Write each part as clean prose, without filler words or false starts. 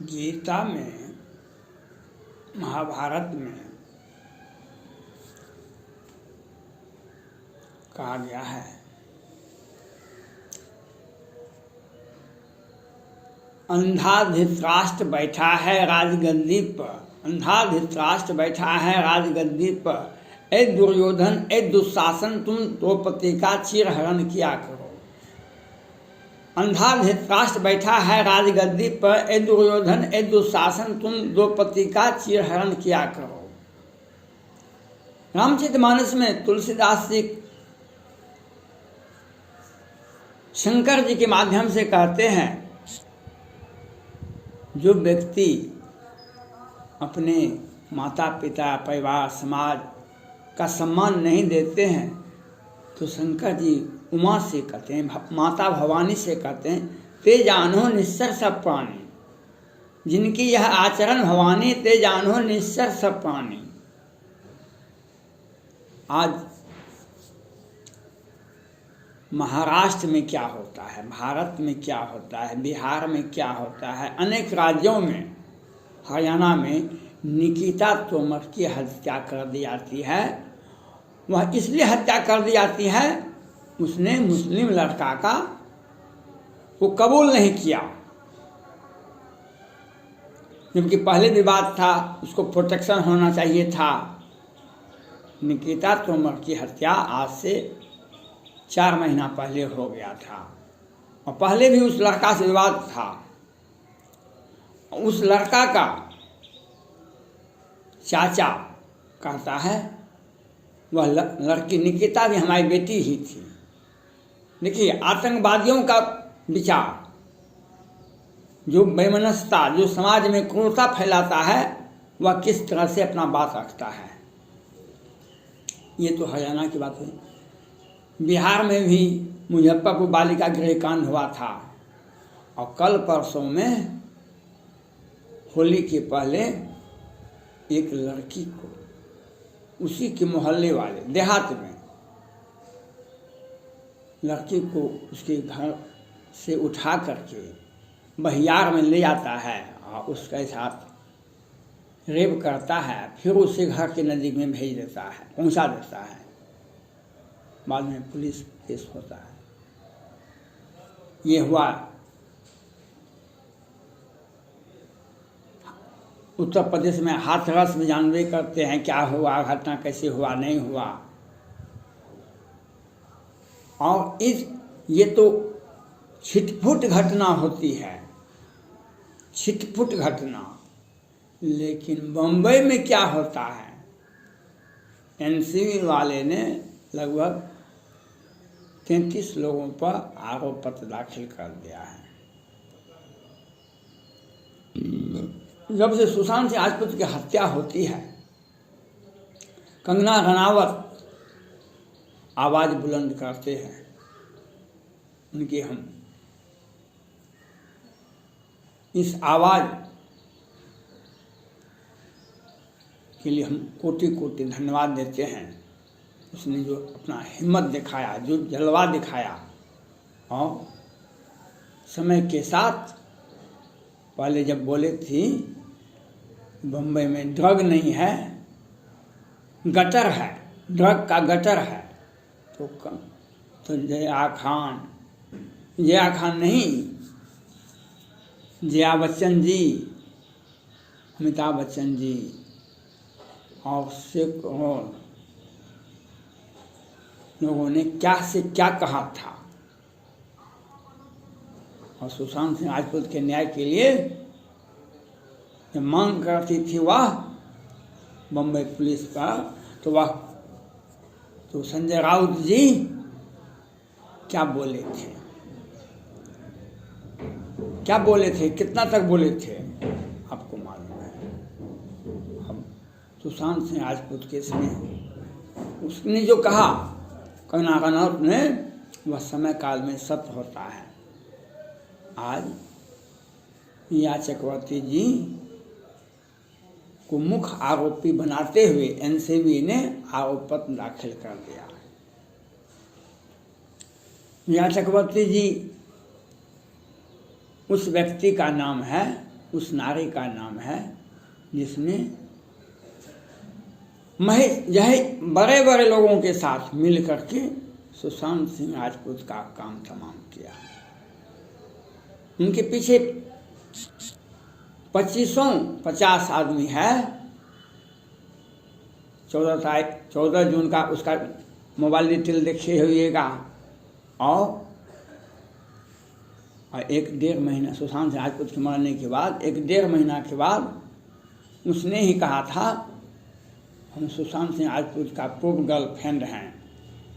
गीता में, महाभारत में कहा गया है, अंधा धृतराष्ट्र बैठा है राजगद्दी पर, अंधा धृतराष्ट्र बैठा है राजगद्दी पर, ए दुर्योधन ए दुशासन तुम द्रौपदी का चिरहरण किया करो। अंधा धृतराष्ट्र बैठा है राजगद्दी पर, ए दुर्योधन ए दुशासन तुम द्रौपदी का चिरहरण किया करो। रामचरितमानस में तुलसीदास जी शंकर जी के माध्यम से कहते हैं, जो व्यक्ति अपने माता पिता परिवार समाज का सम्मान नहीं देते हैं, तो शंकर जी उमा से कहते हैं, माता भवानी से कहते हैं, ते जानो निस्सर सब प्राणी, जिनकी यह आचरण भवानी ते जानो निस्सर सब प्राणी। आज महाराष्ट्र में क्या होता है, भारत में क्या होता है, बिहार में क्या होता है, अनेक राज्यों में, हरियाणा में निकिता तोमर की हत्या कर दी जाती है। वह इसलिए हत्या कर दी जाती है, उसने मुस्लिम लड़का का वो कबूल नहीं किया, जबकि पहले विवाद था, उसको प्रोटेक्शन होना चाहिए था। निकिता तोमर की हत्या आज से 4 महीना पहले हो गया था, और पहले भी उस लड़का से विवाद था। उस लड़का का चाचा कहता है, वह लड़की निकिता भी हमारी बेटी ही थी। देखिए, आतंकवादियों का विचार, जो वैमनस्यता, जो समाज में क्रूरता फैलाता है, वह किस तरह से अपना बात रखता है। ये तो हरियाणा की बात हुई। बिहार में भी मुजफ्फरपुर बालिका गृह कांड हुआ था, और कल परसों में होली के पहले एक लड़की को उसी के मोहल्ले वाले देहात में लड़की को उसके घर से उठा करके बहियार में ले जाता है और उसके साथ रेप करता है, फिर उसे घर के नज़दीक में भेज देता है, पहुंचा देता है। बाद में पुलिस केस होता है। ये हुआ उत्तर प्रदेश में। हाथरस में जानबे करते हैं क्या हुआ, घटना कैसे हुआ, नहीं हुआ। और ये तो छिटपुट घटना होती है, छिटपुट घटना। लेकिन बम्बई में क्या होता है, एनसीबी वाले ने लगभग 33 लोगों पर आरोप पत्र दाखिल कर दिया है। जब से सुशांत सिंह राजपूत की हत्या होती है, कंगना रनावत आवाज बुलंद करते हैं, उनकी हम इस आवाज के लिए हम कोटि कोटि धन्यवाद देते हैं। उसने जो अपना हिम्मत दिखाया, जो जलवा दिखाया, और समय के साथ पहले जब बोले थी बम्बई में ड्रग नहीं है, गटर है, ड्रग का गटर है, तो जया खान नहीं, जया बच्चन जी, अमिताभ बच्चन जी और सैकड़ों लोगों ने क्या से क्या कहा था। और सुशांत सिंह राजपूत के न्याय के लिए जब मांग करती थी वह बम्बई पुलिस का, तो संजय राउत जी क्या बोले थे, क्या बोले थे, कितना तक बोले थे, आपको मालूम है। अब सुशांत सिंह राजपूत केस में उसने जो कहा कंगना रनौत ने, वह समय काल में सत्य होता है। आज या चक्रवर्ती जी को मुख्य आरोपी बनाते हुए एनसीबी ने आरोप पत्र दाखिल कर दिया। मीरा चक्रवर्ती जी उस व्यक्ति का नाम है, उस नारी का नाम है जिसने यह बड़े बड़े लोगों के साथ मिल करके सुशांत सिंह राजपूत का काम तमाम किया। उनके पीछे 50 आदमी है। 14 जून का उसका मोबाइल डिटेल देखिए होइएगा। और 1-1.5 महीना सुशांत सिंह राजपूत के मरने के बाद 1-1.5 महीना के बाद उसने ही कहा था हम सुशांत सिंह राजपूत का पूर्व गर्लफ्रेंड हैं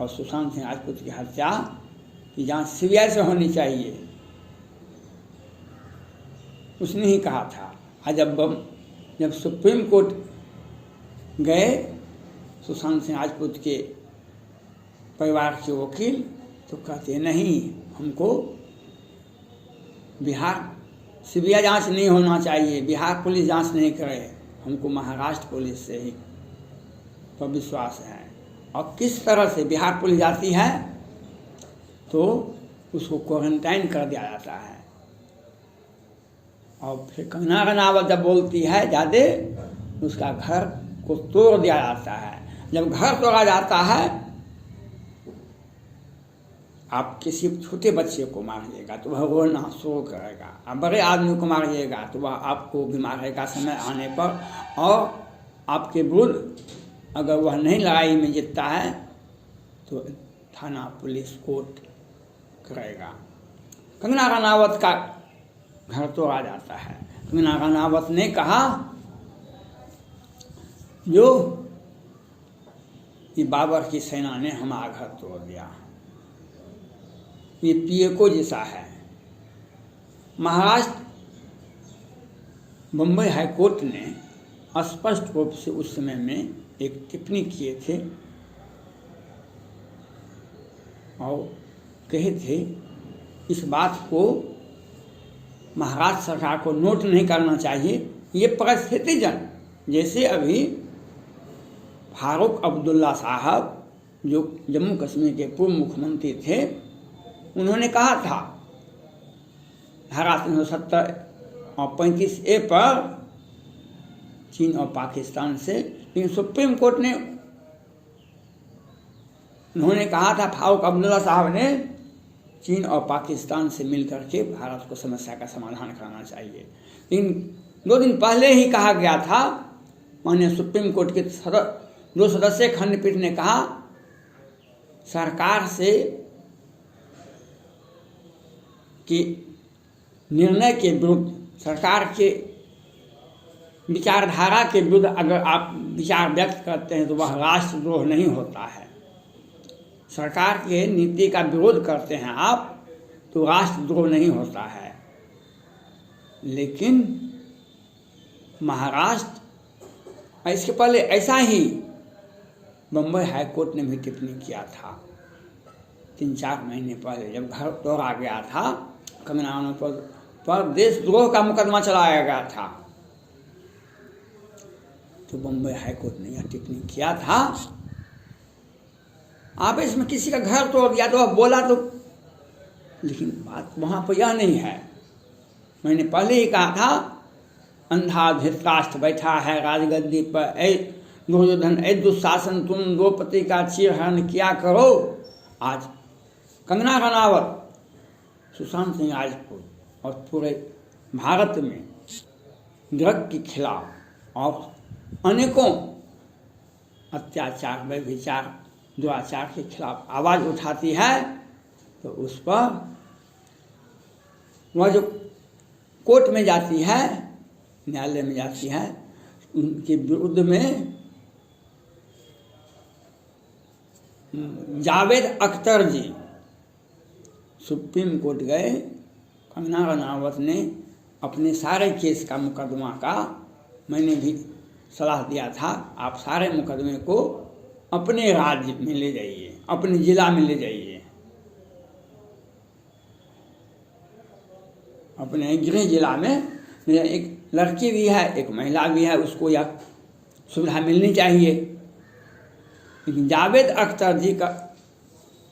और सुशांत सिंह राजपूत की हत्या की जांच सीबीआई से होनी चाहिए, उसने ही कहा था। और जब सुप्रीम कोर्ट गए सुशांत सिंह राजपूत के परिवार के वकील तो कहते नहीं, हमको बिहार सीबीआई जांच नहीं होना चाहिए, बिहार पुलिस जांच नहीं करे, हमको महाराष्ट्र पुलिस से ही पर विश्वास है। और किस तरह से बिहार पुलिस जाती है तो उसको क्वारंटाइन कर दिया जाता है। और फिर कंगना रनावत जब बोलती है ज़्यादा, उसका घर को तोड़ दिया जाता है। जब घर तोड़ा जाता है, आप किसी छोटे बच्चे को मारिएगा तो वह रोना शुरू करेगा, आप बड़े आदमी को मारिएगा तो वह आपको बीमारी का समय आने पर और आपके विरुद्ध अगर वह नहीं लड़ाई में जीतता है तो थाना पुलिस कोर्ट करेगा। कंगना रनावत का घर तोड़ा जाता है। कंगना रनावत ने कहा जो ये बाबर की सेना ने हमारा घर तोड़ दिया, ये पीएको जैसा है। महाराष्ट्र बम्बई हाईकोर्ट ने स्पष्ट रूप से उस समय में एक टिप्पणी किए थे और कहे थे इस बात को महाराष्ट्र सरकार को नोट नहीं करना चाहिए। ये परिस्थिति जन जैसे अभी फारूक अब्दुल्ला साहब जो जम्मू कश्मीर के पूर्व मुख्यमंत्री थे, उन्होंने कहा था धारा 370 और 35A पर चीन और पाकिस्तान से, लेकिन सुप्रीम कोर्ट ने उन्होंने कहा था फारूक अब्दुल्ला साहब ने चीन और पाकिस्तान से मिलकर के भारत को समस्या का समाधान करना चाहिए। लेकिन 2 दिन पहले ही कहा गया था, माननीय सुप्रीम कोर्ट के 2 सदस्यीय खंडपीठ ने कहा सरकार से कि निर्णय के विरुद्ध, सरकार के विचारधारा के विरुद्ध अगर आप विचार व्यक्त करते हैं तो वह राष्ट्रद्रोह नहीं होता है। सरकार के नीति का विरोध करते हैं आप तो राष्ट्रद्रोह नहीं होता है। लेकिन महाराष्ट्र, इसके पहले ऐसा ही बम्बई हाईकोर्ट ने भी टिप्पणी किया था 3-4 महीने पहले, जब घर तोड़ा गया था कंगना पर देशद्रोह का मुकदमा चलाया गया था, तो बम्बई हाईकोर्ट ने यह टिप्पणी किया था आप इसमें किसी का घर तोड़ दिया तो बोला तो, लेकिन बात वहाँ पर यह नहीं है। मैंने पहले ही कहा था अंधा धृतराष्ट्र बैठा है राजगद्दी पर, ऐ दुर्योधन ऐ दुशासन तुम द्रौपदी का चीरहरण किया करो। आज कंगना रनावत, सुशांत सिंह राजपूत और पूरे भारत में ड्रग के खिलाफ और अनेकों अत्याचार, व्यभिचार, दुराचार के खिलाफ आवाज़ उठाती है, तो उस पर वह जो कोर्ट में जाती है, न्यायालय में जाती है, उनके विरुद्ध में जावेद अख्तर जी सुप्रीम कोर्ट गए। कंगना रनावत ने अपने सारे केस का मुकदमा का, मैंने भी सलाह दिया था आप सारे मुकदमे को अपने राज्य में ले जाइए, अपने जिला में ले जाइए, अपने गृह जिला में। मेरा एक लड़की भी है, एक महिला भी है, उसको यह सुविधा मिलनी चाहिए। लेकिन जावेद अख्तर जी का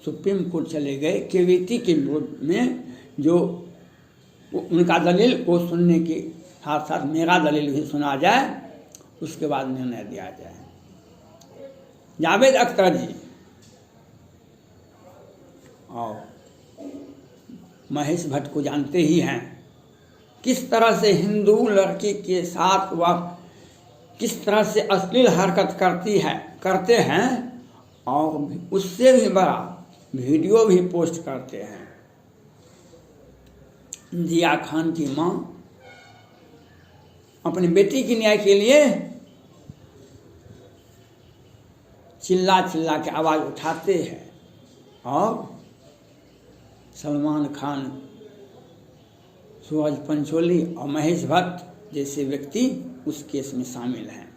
सुप्रीम कोर्ट चले गए केवीटी के विरोध में, जो उनका दलील को सुनने के साथ साथ मेरा दलील भी सुना जाए, उसके बाद निर्णय दिया जाए। जावेद अख्तर जी और महेश भट्ट को जानते ही हैं, किस तरह से हिंदू लड़की के साथ वह किस तरह से अश्लील हरकत करते हैं और उससे भी बड़ा वीडियो भी पोस्ट करते हैं। जिया खान की मां अपनी बेटी की न्याय के लिए चिल्ला चिल्ला के आवाज़ उठाते हैं और सलमान खान, सूरज पंचोली और महेश भट्ट जैसे व्यक्ति उस केस में शामिल हैं,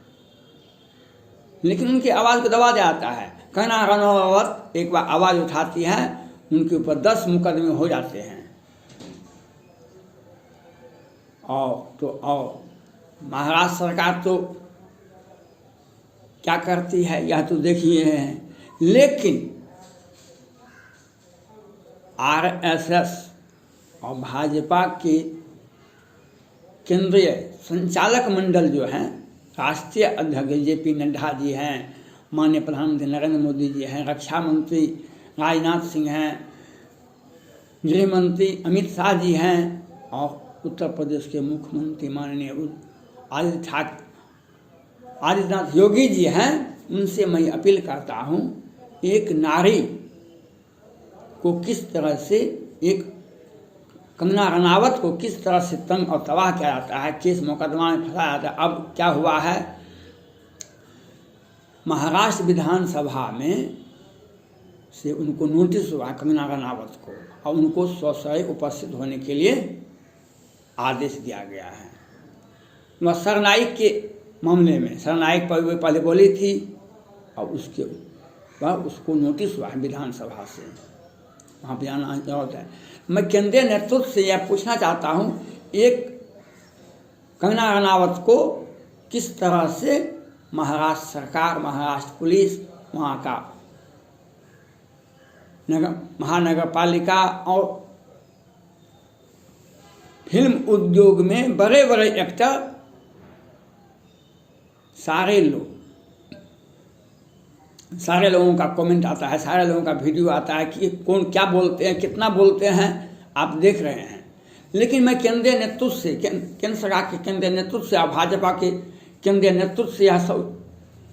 लेकिन उनकी आवाज़ को दबा जाता है। कंगना रनौत एक बार आवाज़ उठाती है, उनके ऊपर 10 मुकदमे हो जाते हैं। और महाराष्ट्र सरकार तो क्या करती है यह तो देखिए हैं, लेकिन आरएसएस और भाजपा के केंद्रीय संचालक मंडल जो हैं, राष्ट्रीय अध्यक्ष जेपी नड्डा जी हैं, माननीय प्रधानमंत्री नरेंद्र मोदी जी हैं, रक्षा मंत्री राजनाथ सिंह हैं, गृह मंत्री अमित शाह जी हैं और उत्तर प्रदेश के मुख्यमंत्री माननीय आदित्यनाथ योगी जी हैं। उनसे मैं अपील करता हूँ, एक नारी को किस तरह से, एक कंगना रनावत को किस तरह से तंग और तबाह किया जाता है, केस मुकदमा में फंसाया जाता है। अब क्या हुआ है, महाराष्ट्र विधानसभा में से उनको नोटिस हुआ कंगना रनावत को, और उनको ससुराल उपस्थित होने के लिए आदेश दिया गया है। वह सरनाइक के मामले में, सरनाइक पर पहले बोली थी और उसके बाद उसको नोटिस हुआ है विधानसभा से, वहाँ पर जाना जरूरत है। मैं केंद्रीय नेतृत्व से यह पूछना चाहता हूँ, एक कंगना रनावत को किस तरह से महाराष्ट्र सरकार, महाराष्ट्र पुलिस, वहाँ का महानगर पालिका और फिल्म उद्योग में बड़े बड़े एक्टर, सारे लोगों का कमेंट आता है, सारे लोगों का वीडियो आता है कि कौन क्या बोलते हैं, कितना बोलते हैं, आप देख रहे हैं। लेकिन मैं केंद्रीय नेतृत्व से, केंद्र सरकार के केंद्रीय नेतृत्व से और भाजपा के केंद्रीय नेतृत्व से यह सब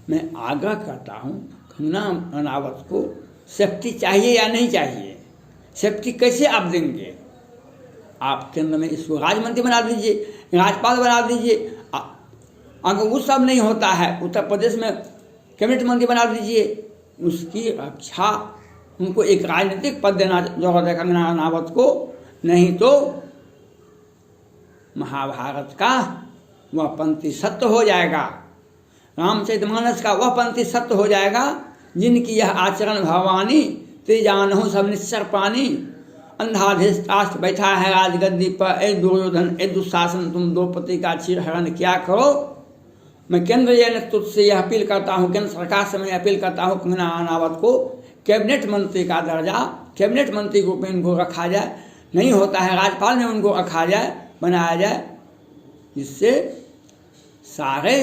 मैं आग्रह करता हूँ, कंगना रनावत को सेफ्टी चाहिए या नहीं चाहिए? सेफ्टी कैसे आप देंगे? आप केंद्र में इसको राज्य मंत्री बना दीजिए, राज्यपाल बना दीजिए। अगर वो सब नहीं होता है, उत्तर प्रदेश में कैबिनेट मंत्री बना दीजिए। उसकी रक्षा, उनको एक राजनीतिक पद देना जरूरत है कंगना रनावत को, नहीं तो महाभारत का वह पंक्ति सत्य हो जाएगा, रामचरितमानस का वह पंक्ति सत्य हो जाएगा, जिनकी यह आचरण भवानी ते जानहु सब निश्चर पानी, अंधाधिष्ठाष्ट्र बैठा है राजगद्दी पर, ए दुर्योधन ए दुशासन तुम द्रौपदी का चिरहरण क्या करो। मैं केंद्रीय नेतृत्व से यह अपील करता हूँ, केंद्र सरकार से मैं अपील करता हूँ, कंगना रनावत को कैबिनेट मंत्री का दर्जा, कैबिनेट मंत्री को इनको रखा जाए, नहीं होता है राज्यपाल में उनको रखा जाए, बनाया जाए, जिससे सारे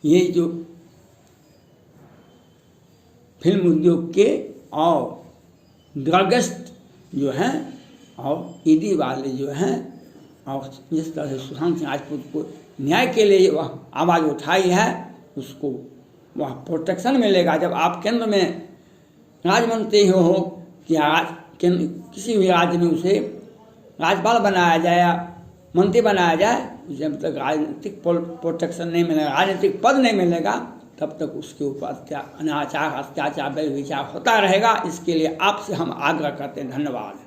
ये जो फिल्म उद्योग के और ड्रगिस्ट जो हैं और ईडी वाले जो हैं, और जिस तरह से सुशांत सिंह राजपूत को न्याय के लिए वह आवाज़ उठाई है, उसको वह प्रोटेक्शन मिलेगा। जब आप केंद्र में राज्य मंत्री हो कि किसी भी राज्य में उसे राज्यपाल बनाया जाए या मंत्री बनाया जाए, जब तक राजनीतिक प्रोटेक्शन नहीं मिलेगा, राजनीतिक पद नहीं मिलेगा, तब तक उसके ऊपर अनाचार, अत्याचार, व्यभिचार होता रहेगा। इसके लिए आपसे हम आग्रह करते हैं। धन्यवाद।